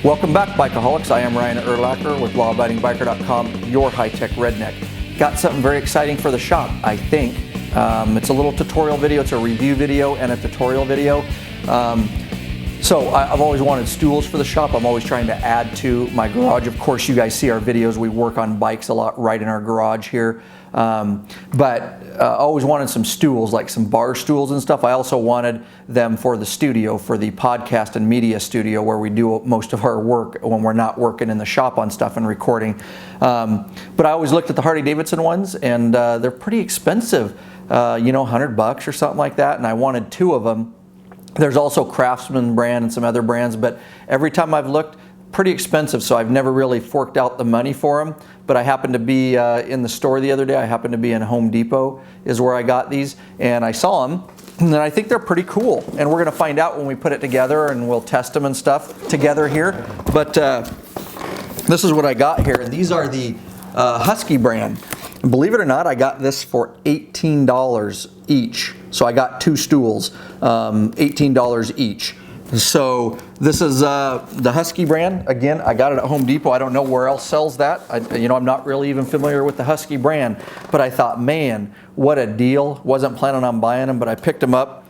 Welcome back, Bikeaholics. I am Ryan Erlacher with lawabidingbiker.com, your high-tech redneck. Got something very exciting for the shop, I think. It's a little tutorial video, it's a review video and a tutorial video. So I've always wanted stools for the shop. I'm always trying to add to my garage. Of course, you guys see our videos. We work on bikes a lot right in our garage here. But I always wanted some stools, like some bar stools and stuff. I also wanted them for the studio, for the podcast and media studio where we do most of our work when we're not working in the shop on stuff and recording. But I always looked at the Harley Davidson ones, and they're pretty expensive, you know, $100 or something like that. And I wanted two of them. There's also Craftsman brand and some other brands, but every time I've looked, pretty expensive, so I've never really forked out the money for them. But I happened to be in the store the other day. I happened to be in Home Depot is where I got these, and I saw them, and I think they're pretty cool. And we're gonna find out when we put it together, and we'll test them and stuff together here. But this is what I got here. These are the Husky brand. And believe it or not, I got this for $18 each. So I got two stools, $18 each. So this is the Husky brand. Again, I got it at Home Depot. I don't know where else sells that. I'm not really even familiar with the Husky brand, but I thought, man, what a deal. Wasn't planning on buying them, but I picked them up.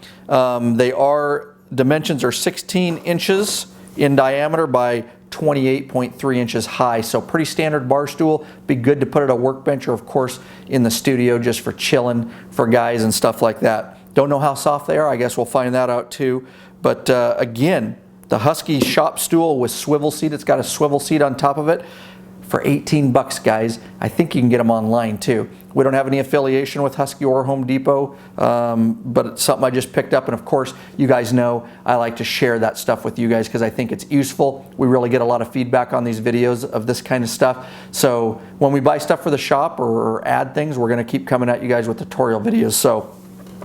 Dimensions are 16 inches in diameter by 28.3 inches high, so pretty standard bar stool. Be good to put at a workbench or, of course, in the studio just for chilling for guys and stuff like that. Don't know how soft they are. I guess we'll find that out too. But again, the Husky shop stool with swivel seat. It's got a swivel seat on top of it for 18 bucks, guys. I think you can get them online too. We don't have any affiliation with Husky or Home Depot, but it's something I just picked up. And of course, you guys know I like to share that stuff with you guys because I think it's useful. We really get a lot of feedback on these videos of this kind of stuff. So when we buy stuff for the shop or add things, we're gonna keep coming at you guys with tutorial videos. So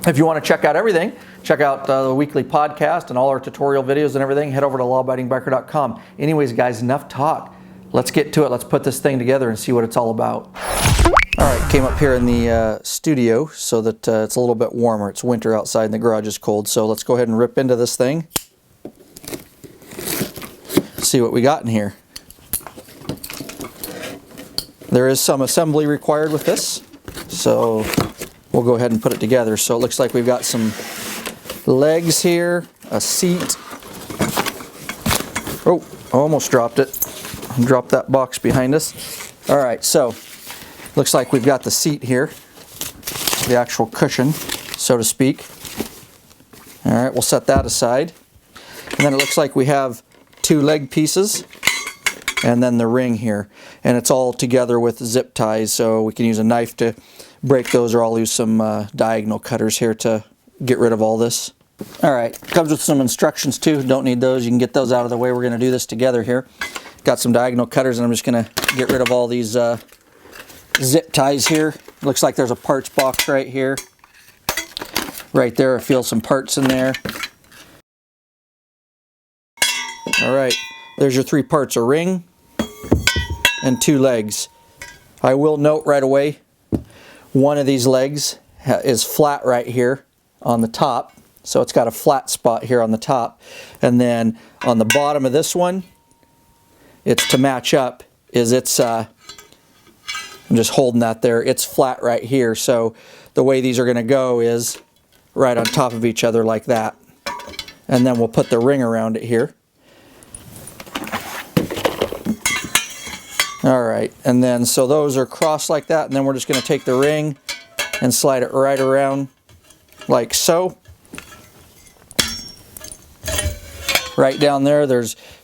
if you want to check out everything, check out the weekly podcast and all our tutorial videos and everything, head over to lawabidingbiker.com. Anyways, guys, enough talk. Let's get to it. Let's put this thing together and see what it's all about. All right, came up here in the studio so that it's a little bit warmer. It's winter outside and the garage is cold. So let's go ahead and rip into this thing. See what we got in here. There is some assembly required with this, so we'll go ahead and put it together. So it looks like we've got some legs here, a seat. Oh, I almost dropped it. Dropped that box behind us. All right, so looks like we've got the seat here, the actual cushion, so to speak. All right, we'll set that aside. And then it looks like we have two leg pieces and then the ring here. And it's all together with zip ties, so we can use a knife to break those, or I'll use some diagonal cutters here to get rid of all this. All right, comes with some instructions too. Don't need those. You can get those out of the way. We're going to do this together here. Got some diagonal cutters, and I'm just going to get rid of all these zip ties here. Looks like there's a parts box right here. Right there, I feel some parts in there. All right, there's your three parts, a ring and two legs. I will note right away, one of these legs is flat right here on the top. So it's got a flat spot here on the top. And then on the bottom of this one, it's to match up, I'm just holding that there, it's flat right here. So the way these are gonna go is right on top of each other like that. And then we'll put the ring around it here. All right, and then so those are crossed like that, and then we're just gonna take the ring and slide it right around like so. Right down there,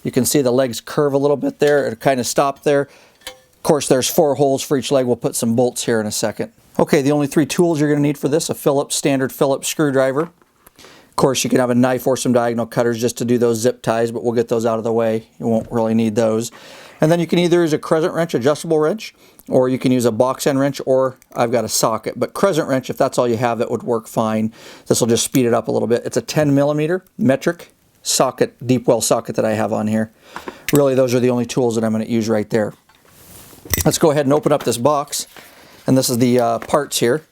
you can see the legs curve a little bit there. It kind of stopped there. Of course, there's 4 holes for each leg. We'll put some bolts here in a second. Okay, the only 3 tools you're going to need for this: a standard Phillips screwdriver. Of course, you can have a knife or some diagonal cutters just to do those zip ties, but we'll get those out of the way. You won't really need those. And then you can either use a crescent wrench, adjustable wrench, or you can use a box end wrench, or I've got a socket. But crescent wrench, if that's all you have, it would work fine. This will just speed it up a little bit. It's a 10mm metric socket, deep well socket that I have on here. Really, those are the only tools that I'm going to use right there. Let's go ahead and open up this box, and this is the parts here.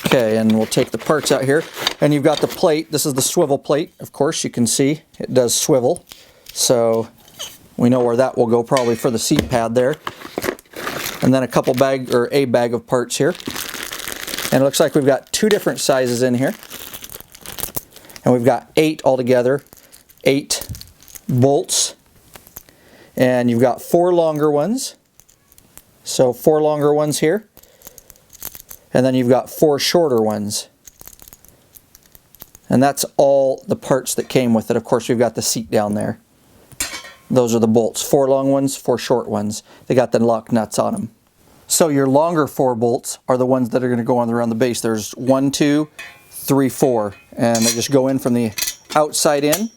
Okay, and we'll take the parts out here. And you've got the plate. This is the swivel plate. Of course, you can see it does swivel. So we know where that will go, probably for the seat pad there. And then a bag of parts here. And it looks like we've got 2 different sizes in here. And we've got 8 altogether. 8 bolts. And you've got 4 longer ones. So 4 longer ones here. And then you've got 4 shorter ones. And that's all the parts that came with it. Of course, we've got the seat down there. Those are the bolts. 4 long ones, 4 short ones. They got the lock nuts on them. So your longer 4 bolts are the ones that are going to go on around the base. There's 1, 2, 3, 4. And they just go in from the outside in.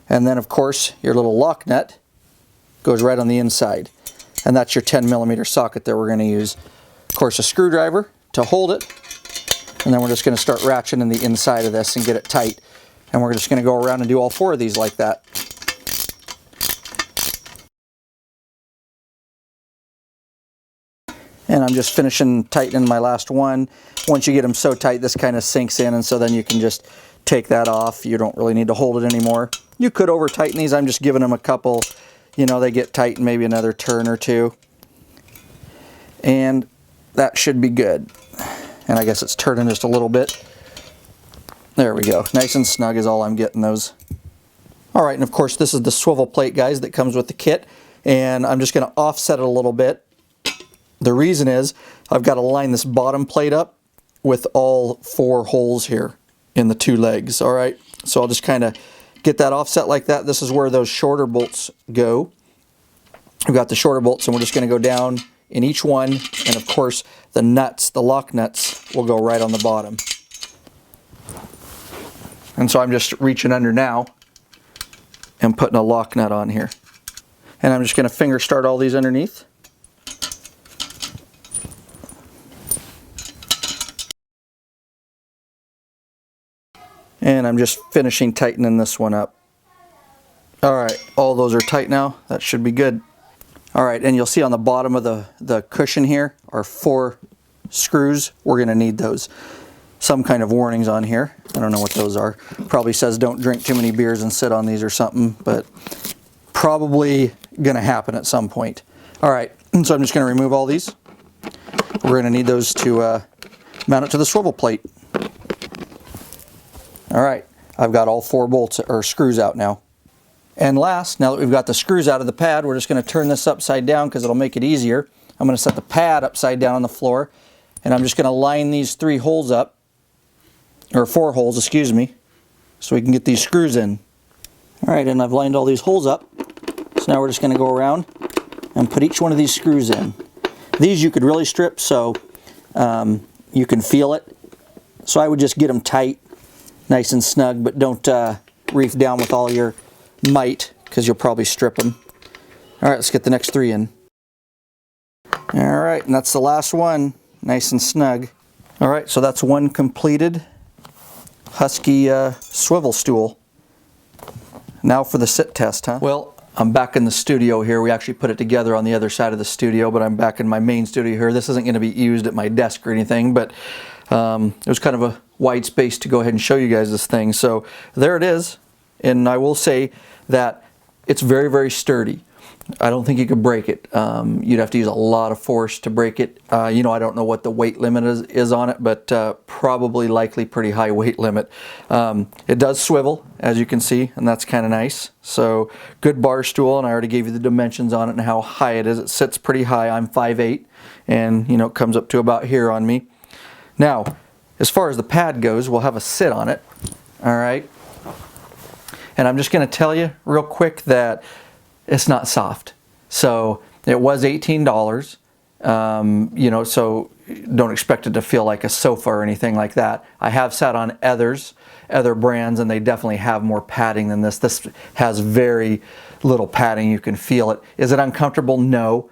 And then, of course, your little lock nut goes right on the inside. And that's your 10mm socket that we're going to use. Of course, a screwdriver to hold it. And then we're just going to start ratcheting the inside of this and get it tight. And we're just going to go around and do all 4 of these like that. And I'm just finishing tightening my last one. Once you get them so tight, this kind of sinks in, and so then you can just take that off. You don't really need to hold it anymore. You could over tighten these. I'm just giving them a couple, you know, they get tight in maybe another turn or 2. And that should be good. And I guess it's turning just a little bit. There we go. Nice and snug is all I'm getting those. All right, and of course this is the swivel plate, guys, that comes with the kit. And I'm just going to offset it a little bit. The reason is I've got to line this bottom plate up with all 4 holes here in the 2 legs. All right, so I'll just kind of get that offset like that. This is where those shorter bolts go. We've got the shorter bolts, and we're just going to go down in each one, and of course the nuts, the lock nuts, will go right on the bottom. And so I'm just reaching under now and putting a lock nut on here. And I'm just going to finger start all these underneath. And I'm just finishing tightening this one up. Alright, all those are tight now. That should be good. Alright, and you'll see on the bottom of the cushion here are 4 screws. We're going to need those. Some kind of warnings on here. I don't know what those are. Probably says don't drink too many beers and sit on these or something, but probably going to happen at some point. Alright, so I'm just going to remove all these. We're going to need those to mount it to the swivel plate. Alright, I've got all 4 bolts or screws out now. And last, now that we've got the screws out of the pad, we're just going to turn this upside down because it'll make it easier. I'm going to set the pad upside down on the floor, and I'm just going to line these 3 holes up, or 4 holes, excuse me, so we can get these screws in. Alright, and I've lined all these holes up. So now we're just going to go around and put each one of these screws in. These you could really strip so you can feel it. So I would just get them tight, nice and snug, but don't reef down with all your might because you'll probably strip them. Alright, let's get the next 3 in. Alright, and that's the last one, nice and snug. Alright, so that's one completed Husky swivel stool. Now for the sit test, huh? Well, I'm back in the studio here. We actually put it together on the other side of the studio, but I'm back in my main studio here. This isn't going to be used at my desk or anything, but it was kind of a wide space to go ahead and show you guys this thing. So there it is, and I will say that it's very, very sturdy. I don't think you could break it. You'd have to use a lot of force to break it. You know, I don't know what the weight limit is on it, but probably likely pretty high weight limit. It does swivel, as you can see, and that's kind of nice. So good bar stool, and I already gave you the dimensions on it and how high it is. It sits pretty high. I'm 5'8", and you know, it comes up to about here on me. Now, as far as the pad goes, we'll have a sit on it. All right. And I'm just going to tell you real quick that it's not soft. So it was $18, you know, so don't expect it to feel like a sofa or anything like that. I have sat on other brands, and they definitely have more padding than this. This has very little padding. You can feel it. Is it uncomfortable? No.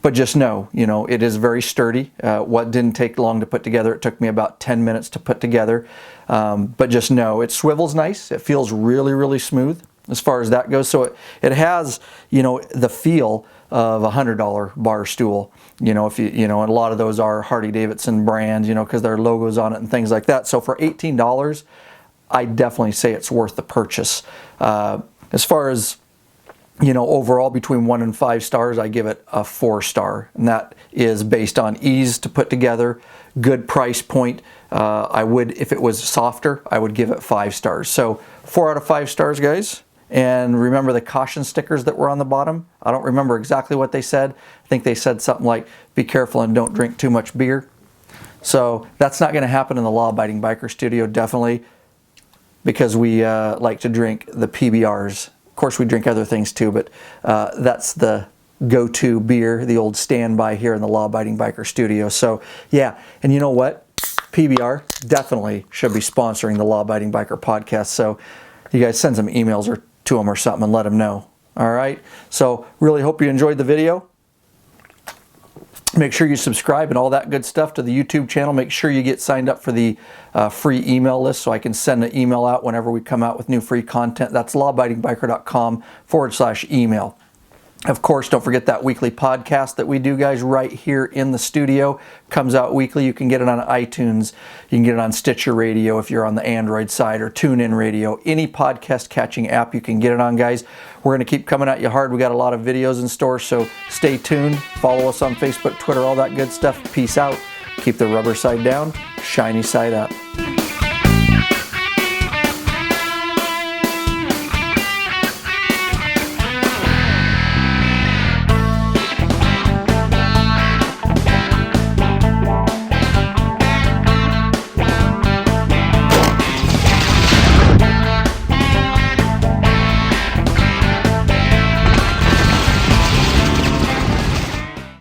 But just know, you know, it is very sturdy. What didn't take long to put together, it took me about 10 minutes to put together. But just know, it swivels nice. It feels really, really smooth. as far as that goes. So it has, you know, the feel of a $100 bar stool. You know, if you know, and a lot of those are Harley Davidson brands, you know, because there are logos on it and things like that. So for $18, I definitely say it's worth the purchase. As far as, you know, overall between 1 and 5 stars, I give it a 4-star, and that is based on ease to put together, good price point. I would, if it was softer, I would give it 5 stars. So 4 out of 5 stars, guys. And remember the caution stickers that were on the bottom? I don't remember exactly what they said. I think they said something like, be careful and don't drink too much beer. So that's not going to happen in the Law Abiding Biker Studio, definitely, because we like to drink the PBRs. Of course, we drink other things too, but that's the go-to beer, the old standby here in the Law Abiding Biker Studio. So yeah, and you know what? PBR definitely should be sponsoring the Law Abiding Biker podcast. So you guys send some emails or to them or something and let them know. All right. So really hope you enjoyed the video. Make sure you subscribe and all that good stuff to the YouTube channel. Make sure you get signed up for the free email list so I can send an email out whenever we come out with new free content. That's lawabidingbiker.com/email. Of course, don't forget that weekly podcast that we do, guys, right here in the studio. Comes out weekly. You can get it on iTunes. You can get it on Stitcher Radio if you're on the Android side, or TuneIn Radio. Any podcast catching app you can get it on, guys. We're going to keep coming at you hard. We got a lot of videos in store, so stay tuned. Follow us on Facebook, Twitter, all that good stuff. Peace out. Keep the rubber side down, shiny side up.